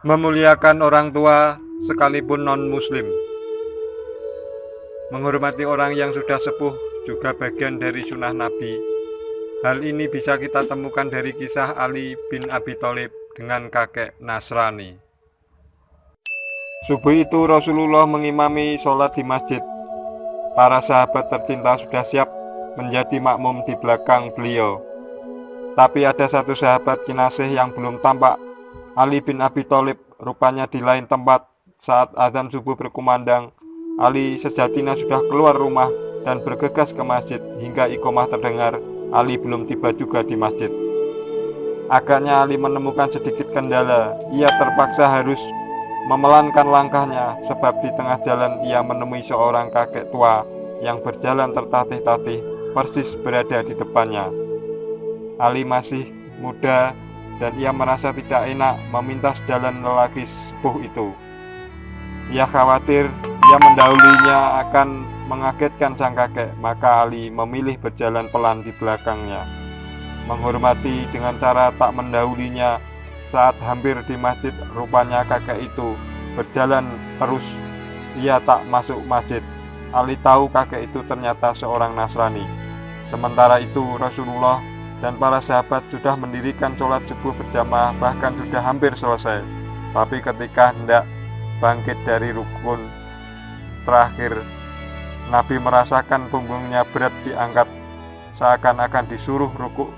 Memuliakan orang tua sekalipun non-muslim. Menghormati orang yang sudah sepuh juga bagian dari sunnah Nabi. Hal ini bisa kita temukan dari kisah Ali bin Abi Thalib dengan kakek Nasrani. Subuh itu Rasulullah mengimami sholat di masjid. Para sahabat tercinta sudah siap menjadi makmum di belakang beliau. Tapi ada satu sahabat kinasih yang belum tampak. Ali bin Abi Thalib rupanya di lain tempat. Saat azan subuh berkumandang, Ali sejatinya sudah keluar rumah dan bergegas ke masjid. Hingga iqomah terdengar, Ali belum tiba juga di masjid. Agaknya Ali menemukan sedikit kendala. Ia terpaksa harus memelankan langkahnya, sebab di tengah jalan ia menemui seorang kakek tua yang berjalan tertatih-tatih, persis berada di depannya. Ali masih muda dan ia merasa tidak enak memintas jalan lelaki sepuh itu. Ia khawatir ia mendahulunya akan mengagetkan sang kakek, maka Ali memilih berjalan pelan di belakangnya, menghormati dengan cara tak mendahulinya. Saat hampir di masjid, rupanya kakek itu berjalan terus. Ia tak masuk masjid. Ali tahu kakek itu ternyata seorang Nasrani. Sementara itu Rasulullah dan para sahabat sudah mendirikan sholat subuh berjamaah, bahkan sudah hampir selesai. Tapi ketika hendak bangkit dari rukun terakhir, Nabi merasakan punggungnya berat diangkat, seakan-akan disuruh rukuk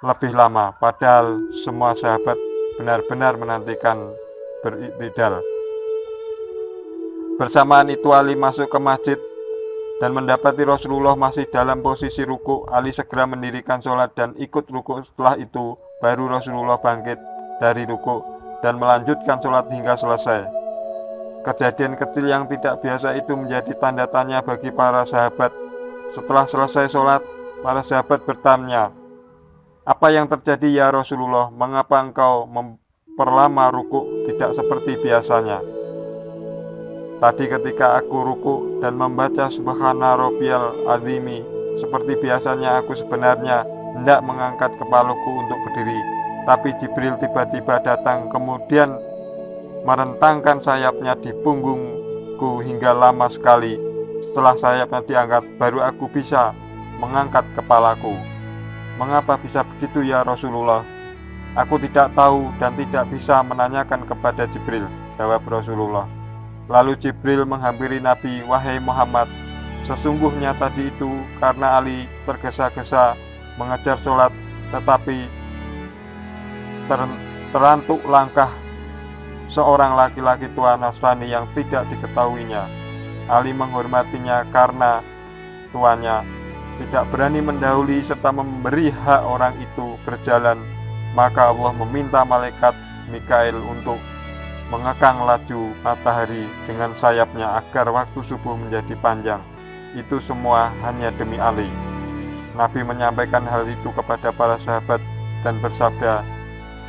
lebih lama, padahal semua sahabat benar-benar menantikan beriktidal. Bersamaan itu Ali masuk ke masjid dan mendapati Rasulullah masih dalam posisi ruku. Ali segera mendirikan sholat dan ikut ruku. Setelah itu baru Rasulullah bangkit dari ruku dan melanjutkan sholat hingga selesai. Kejadian kecil yang tidak biasa itu menjadi tanda tanya bagi para sahabat. Setelah selesai sholat, para sahabat bertanya, "Apa yang terjadi ya Rasulullah? Mengapa engkau memperlama ruku tidak seperti biasanya?" "Tadi ketika aku ruku dan membaca Subhana Rabbiyal Azimi, seperti biasanya aku sebenarnya hendak mengangkat kepalaku untuk berdiri. Tapi Jibril tiba-tiba datang, kemudian merentangkan sayapnya di punggungku hingga lama sekali. Setelah sayapnya diangkat, baru aku bisa mengangkat kepalaku." "Mengapa bisa begitu ya Rasulullah?" "Aku tidak tahu dan tidak bisa menanyakan kepada Jibril," jawab Rasulullah. Lalu Jibril menghampiri Nabi, "Wahai Muhammad, sesungguhnya tadi itu karena Ali tergesa-gesa mengejar sholat, tetapi terantuk langkah seorang laki-laki tua Nasrani yang tidak diketahuinya. Ali menghormatinya karena tuanya, tidak berani mendahului serta memberi hak orang itu berjalan. Maka Allah meminta malaikat Mikail untuk mengekang laju matahari dengan sayapnya agar waktu subuh menjadi panjang. Itu semua hanya demi Ali." Nabi menyampaikan hal itu kepada para sahabat dan bersabda,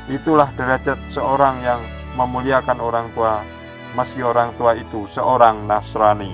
"Itulah derajat seorang yang memuliakan orang tua, meski orang tua itu seorang Nasrani."